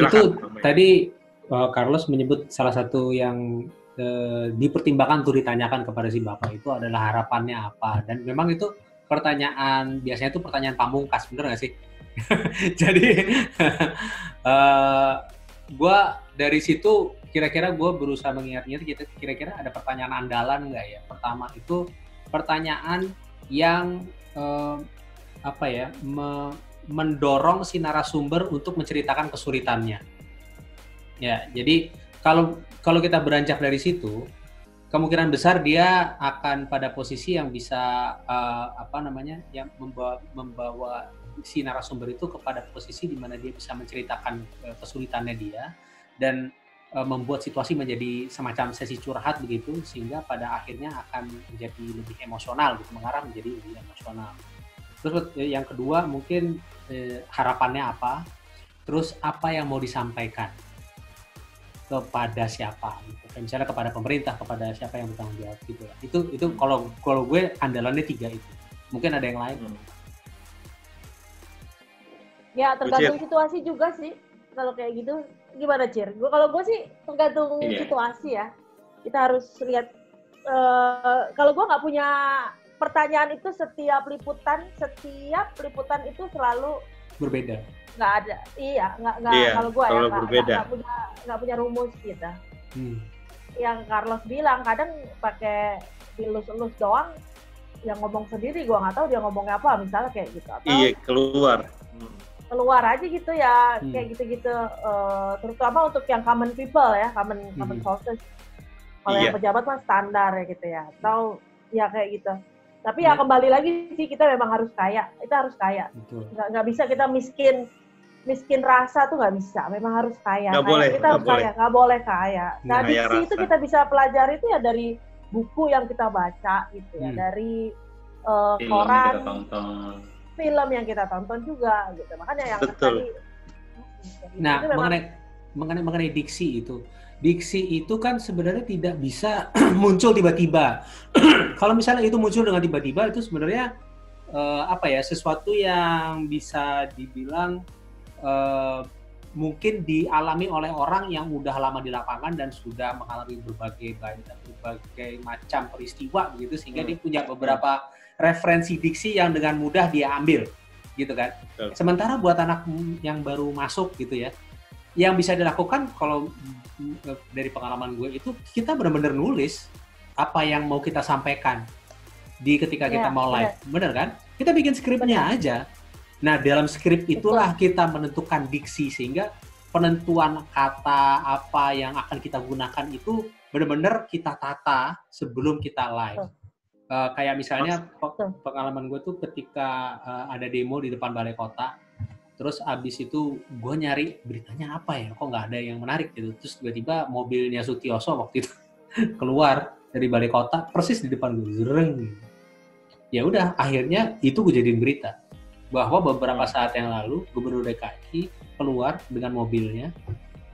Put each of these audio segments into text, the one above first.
Itu tadi Carlos menyebut salah satu yang dipertimbangkan untuk ditanyakan kepada si bapak itu adalah harapannya apa, dan memang itu pertanyaan, biasanya itu pertanyaan pamungkas, bener nggak sih? Jadi gue dari situ kira-kira gue berusaha mengingat-ingat kira-kira ada pertanyaan andalan nggak ya. Pertama itu pertanyaan yang mendorong si narasumber untuk menceritakan kesulitannya. Ya, jadi kalau kita beranjak dari situ, kemungkinan besar dia akan pada posisi yang bisa yang membawa si narasumber itu kepada posisi di mana dia bisa menceritakan kesulitannya dia dan membuat situasi menjadi semacam sesi curhat begitu, sehingga pada akhirnya akan menjadi lebih emosional gitu, mengarah menjadi lebih emosional. Terus yang kedua mungkin harapannya apa, terus apa yang mau disampaikan kepada siapa gitu. Misalnya kepada pemerintah, kepada siapa yang bertanggung jawab gitu. Itu kalau gue andalannya 3 itu. Mungkin ada yang lain. Ya tergantung situasi juga sih. Kalau kayak gitu gimana, Cir? Kalau gue sih tergantung situasi ya. Kita harus lihat. Kalau gue nggak punya pertanyaan itu, setiap liputan itu selalu berbeda. Nggak ada, kalau gue nggak punya rumus gitu. Yang Carlos bilang kadang pakai dilus-elus doang, yang ngomong sendiri gue nggak tahu dia ngomongnya apa, misalnya kayak gitu. Atau keluar aja gitu ya, kayak gitu-gitu. Terutama untuk yang common people ya, common sources. Kalau yang pejabat mah standar ya gitu ya, atau ya kayak gitu. Tapi ya kembali lagi sih, kita memang harus kaya, kita harus kaya. Nggak bisa kita miskin rasa tuh, nggak bisa, memang harus kaya. Kita harus kaya, nggak boleh kaya. Nah, diksi itu kita bisa pelajari itu ya dari buku yang kita baca gitu ya, dari koran, film yang kita tonton juga gitu. Makanya yang tadi. Nah, mengenai diksi itu kan sebenarnya tidak bisa muncul tiba-tiba. Kalau misalnya itu muncul dengan tiba-tiba, itu sebenarnya sesuatu yang bisa dibilang mungkin dialami oleh orang yang udah lama di lapangan dan sudah mengalami berbagai macam peristiwa begitu, sehingga dia punya beberapa referensi diksi yang dengan mudah dia ambil gitu kan. Sementara buat anak yang baru masuk gitu ya, yang bisa dilakukan kalau dari pengalaman gue itu, kita benar-benar nulis apa yang mau kita sampaikan ketika kita mau live, bener kan? Kita bikin skripnya aja. Nah, dalam skrip itulah kita menentukan diksi, sehingga penentuan kata apa yang akan kita gunakan itu benar-benar kita tata sebelum kita live. Kayak misalnya pengalaman gue tuh ketika ada demo di depan balai kota, terus abis itu gue nyari beritanya apa ya, kok nggak ada yang menarik gitu. Terus tiba-tiba mobilnya Sutioso waktu itu keluar dari balai kota, persis di depan gue, zereng. Ya udah, akhirnya itu gue jadiin berita. Bahwa beberapa saat yang lalu Gubernur DKI keluar dengan mobilnya,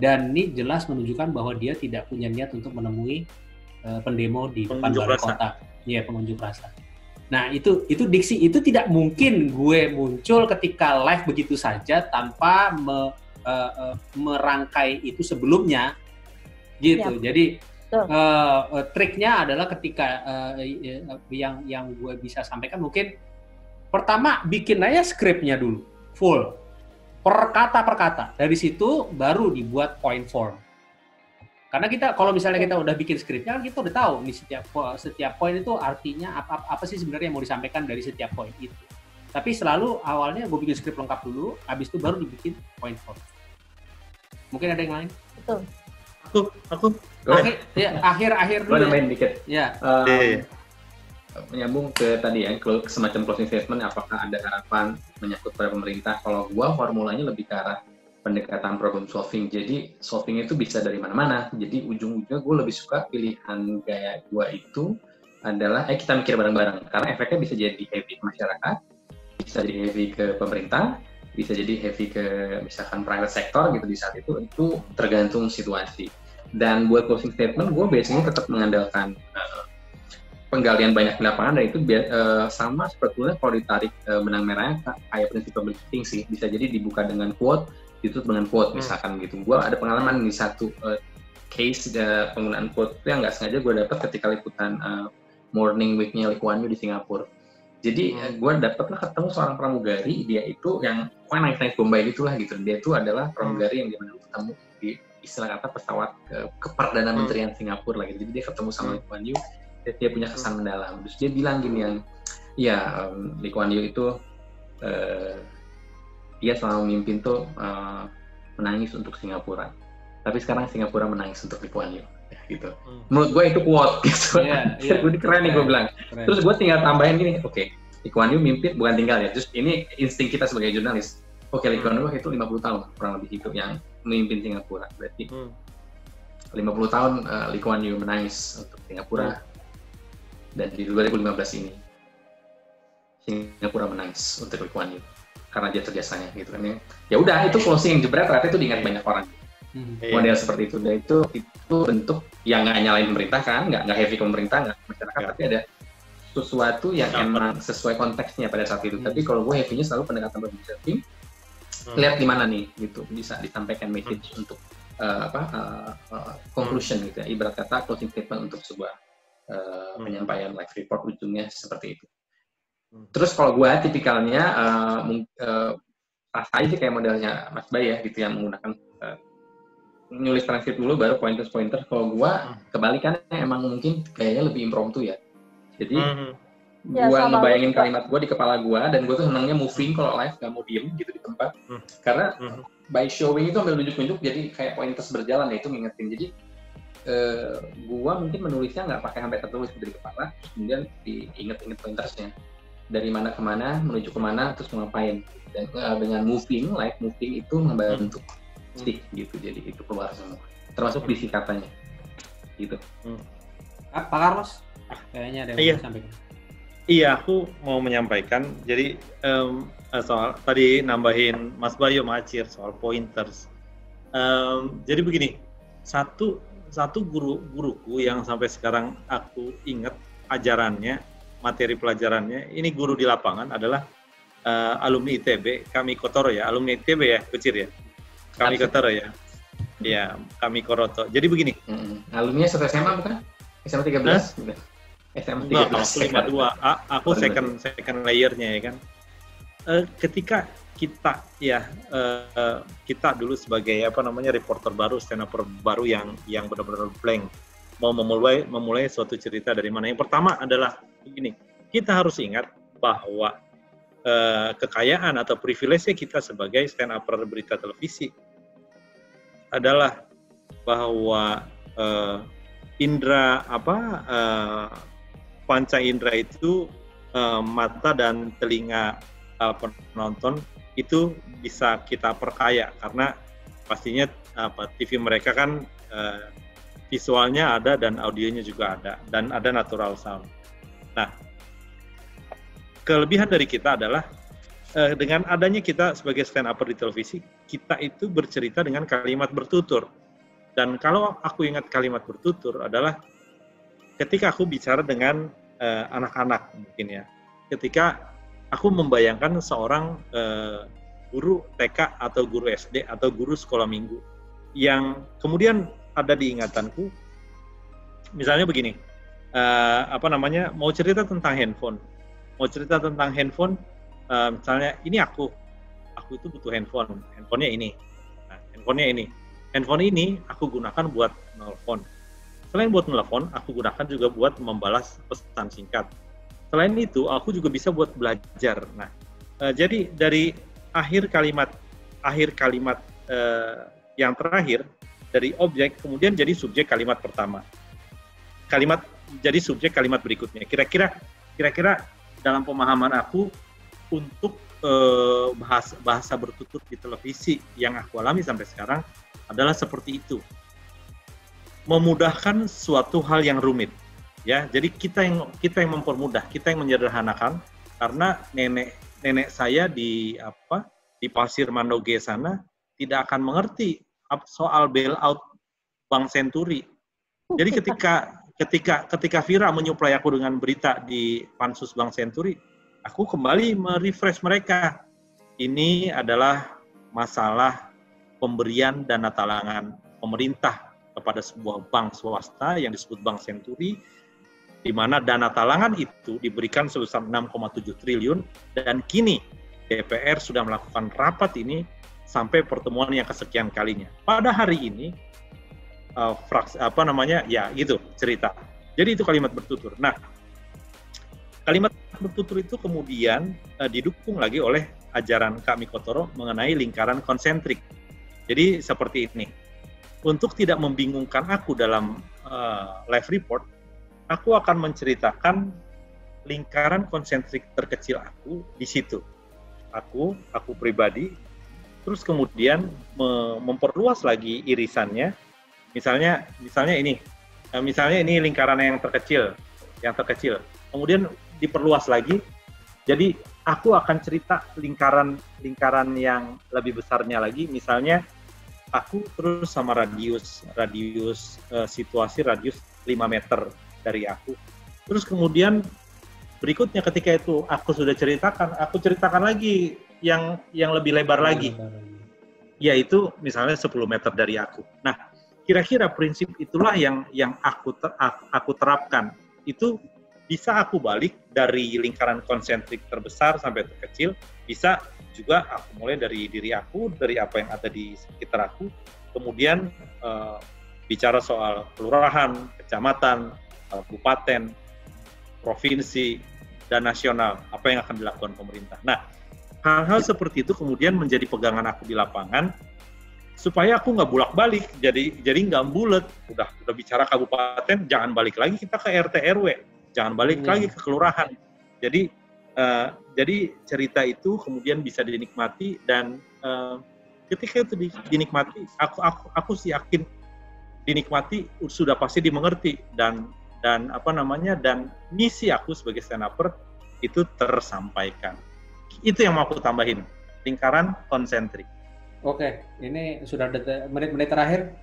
dan ini jelas menunjukkan bahwa dia tidak punya niat untuk menemui pendemo di depan balai kota. Iya, pengunjuk rasa. Nah, itu diksi itu tidak mungkin gue muncul ketika live begitu saja tanpa merangkai itu sebelumnya gitu. Jadi triknya adalah ketika yang gue bisa sampaikan, mungkin pertama bikin aja skripnya dulu full per kata. Dari situ baru dibuat point form. Karena kita kalau misalnya kita udah bikin skripnya, kan kita udah tahu nih setiap poin itu artinya apa sih sebenarnya yang mau disampaikan dari setiap poin itu. Tapi selalu awalnya gue bikin skrip lengkap dulu, habis itu baru dibikin point form. Mungkin ada yang lain? Betul. Aku akhir dulu. Main dikit. Ya. Menyambung ke tadi ya, semacam closing statement, apakah ada harapan menyangkut pada pemerintah? Kalau gua formulanya lebih ke arah pendekatan problem solving. Jadi solving itu bisa dari mana-mana. Jadi ujung-ujungnya gue lebih suka pilihan gaya gua itu adalah kita mikir bareng-bareng, karena efeknya bisa jadi heavy ke masyarakat, bisa jadi heavy ke pemerintah, bisa jadi heavy ke misalkan private sector gitu di saat itu tergantung situasi. Dan buat closing statement gue biasanya tetap mengandalkan penggalian banyak di lapangan, dan itu sama sebetulnya kalau ditarik benang merahnya kayak prinsip public speaking sih. Bisa jadi dibuka dengan quote, ditutup dengan quote misalkan gitu. Gue ada pengalaman di satu case penggunaan quote yang nggak sengaja gue dapat ketika liputan morning week-nya Lee Kuan Yew di Singapura. Jadi gue dapatlah ketemu seorang pramugari, dia itu yang naik Bombay gitulah gitu. Dia itu adalah pramugari yang dia ketemu di istilah kata pesawat ke Perdana Menterian Singapura lah gitu. Jadi dia ketemu sama Lee Kuan Yew, dia punya kesan mendalam. Terus dia bilang gini Lee Kuan Yew itu dia selama memimpin tuh menangis untuk Singapura. Tapi sekarang Singapura menangis untuk Lee Kuan Yew. Gitu. Menurut gue itu quote gitu. Gue keren nih gue bilang. Terus gue tinggal tambahin gini, oke, Lee Kuan Yew mimpin bukan tinggal ya. Terus ini insting kita sebagai jurnalis. Oke, Lee Kuan Yew itu 50 tahun kurang lebih itu yang memimpin Singapura. Berarti 50 tahun Lee Kuan Yew menangis untuk Singapura. Dan di 2015 ini Singapura menangis untuk Lee Kuan Yew karena dia jasanya gitu kan ya. Ya udah itu closing jebret ternyata itu diingat banyak orang. Model seperti itu, dan itu bentuk yang nggak nyalain pemerintah kan, nggak heavy ke pemerintah, nggak masyarakat, tapi ada sesuatu yang emang sesuai konteksnya pada saat itu. Tapi kalau gue heavy-nya selalu pendekatan problem solving, lihat di mana nih gitu bisa disampaikan message untuk conclusion gitu ya, ibarat kata closing statement untuk sebuah penyampaian live report ujungnya seperti itu. Terus kalau gue tipikalnya rasanya sih kayak modelnya Mas Bay ya gitu, yang menggunakan nulis transkrip dulu baru pointers. Kalau gua kebalikannya emang mungkin kayaknya lebih impromptu ya. Jadi gua ngebayangin kalimat gua di kepala gua, dan gua tuh senangnya moving kalau live, nggak mau diem gitu di tempat. Karena by showing itu ambil nunjuk-nunjuk, jadi kayak pointers berjalan ya, itu ngingetin. Jadi gua mungkin menulisnya nggak pakai sampai tertulis dari kepala, terus kemudian diinget-inget pointersnya dari mana ke mana, menuju ke mana, terus mau ngapain. Dan dengan live moving itu membantu gitu, jadi itu keluar semua, termasuk bisi katanya gitu. Pak Carlos kayaknya ada yang mau sampaikan. Iya, aku mau menyampaikan. Jadi soal tadi nambahin Mas Bayu Macir soal pointers. Jadi begini, satu guruku yang sampai sekarang aku ingat ajarannya, materi pelajarannya, ini guru di lapangan adalah alumni ITB, kami Kotoro ya, alumni ITB ya, Kucir ya. Kami Kotoro ya. Iya, kami Koroto. Jadi begini. Alumni satu SMA bukan? SMA 13? SMA 13. Enggak, 52. Aku second layernya ya kan. Ketika kita kita dulu sebagai reporter baru, stand up baru yang benar-benar blank, mau memulai suatu cerita dari mana. Yang pertama adalah begini. Kita harus ingat bahwa kekayaan atau privilege kita sebagai stand up berita televisi adalah bahwa panca indera itu, mata dan telinga penonton itu bisa kita perkaya, karena pastinya TV mereka kan visualnya ada dan audionya juga ada, dan ada natural sound. Nah, kelebihan dari kita adalah dengan adanya kita sebagai stand up di televisi, kita itu bercerita dengan kalimat bertutur. Dan kalau aku ingat kalimat bertutur adalah ketika aku bicara dengan anak-anak mungkin ya. Ketika aku membayangkan seorang guru TK atau guru SD atau guru sekolah minggu yang kemudian ada di ingatanku, misalnya begini, mau cerita tentang handphone. Misalnya ini aku itu butuh handphonenya ini. Nah, handphone ini aku gunakan buat nelpon. Selain buat nelpon, aku gunakan juga buat membalas pesan singkat. Selain itu, aku juga bisa buat belajar. Nah, jadi dari akhir kalimat yang terakhir dari objek kemudian jadi subjek kalimat pertama. Kalimat jadi subjek kalimat berikutnya. Kira-kira dalam pemahaman aku, untuk bahasa bertutur di televisi yang aku alami sampai sekarang adalah seperti itu, memudahkan suatu hal yang rumit, ya. Jadi kita yang mempermudah, kita yang menyederhanakan, karena nenek saya di Pasir Mandoge sana tidak akan mengerti soal bailout Bank Senturi. Jadi ketika Vira menyuplai aku dengan berita di Pansus Bank Senturi, aku kembali merefresh mereka. Ini adalah masalah pemberian dana talangan pemerintah kepada sebuah bank swasta yang disebut Bank Senturi, di mana dana talangan itu diberikan sebesar 6,7 triliun, dan kini DPR sudah melakukan rapat ini sampai pertemuan yang kesekian kalinya. Pada hari ini, cerita. Jadi itu kalimat bertutur. Nah, kalimat bertutur itu kemudian didukung lagi oleh ajaran Kak Miko Toro mengenai lingkaran konsentrik. Jadi seperti ini. Untuk tidak membingungkan aku dalam live report, aku akan menceritakan lingkaran konsentrik terkecil aku di situ. Aku pribadi, terus kemudian memperluas lagi irisannya. Misalnya ini lingkaran yang terkecil. Kemudian diperluas lagi. Jadi aku akan cerita lingkaran yang lebih besarnya lagi. Misalnya aku terus sama radius situasi radius 5 meter dari aku. Terus kemudian berikutnya ketika itu aku sudah aku ceritakan lagi yang lebih lebar lagi. Yaitu misalnya 10 meter dari aku. Nah, kira-kira prinsip itulah yang aku terapkan. Itu bisa aku balik dari lingkaran konsentrik terbesar sampai terkecil, bisa juga aku mulai dari diri aku, dari apa yang ada di sekitar aku, kemudian bicara soal kelurahan, kecamatan, kabupaten, provinsi, dan nasional, apa yang akan dilakukan pemerintah. Nah, hal-hal seperti itu kemudian menjadi pegangan aku di lapangan, supaya aku nggak bolak-balik, jadi nggak bulet. Udah bicara kabupaten, jangan balik lagi kita ke RT RW, jangan balik lagi ke kelurahan. Jadi cerita itu kemudian bisa dinikmati, dan ketika itu dinikmati, aku sih yakin dinikmati sudah pasti dimengerti, dan misi aku sebagai stand-upper itu tersampaikan. Itu yang mau aku tambahin, lingkaran konsentrik. Oke, ini sudah menit-menit terakhir.